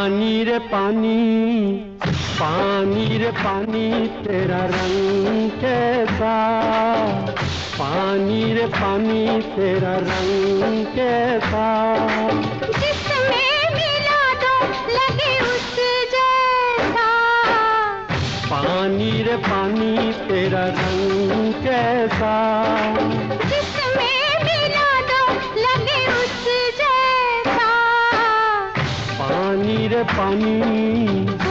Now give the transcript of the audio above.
पानी रे पानी, पानी रे पानी तेरा रंग कैसा, पानी रे पानी तेरा रंग कैसा, जिसमें मिला दो लगे उस जैसा, पानी रे पानी तेरा रंग कैसा, जिसमें मिला दो लगे उस जैसा, पानी रे पानी।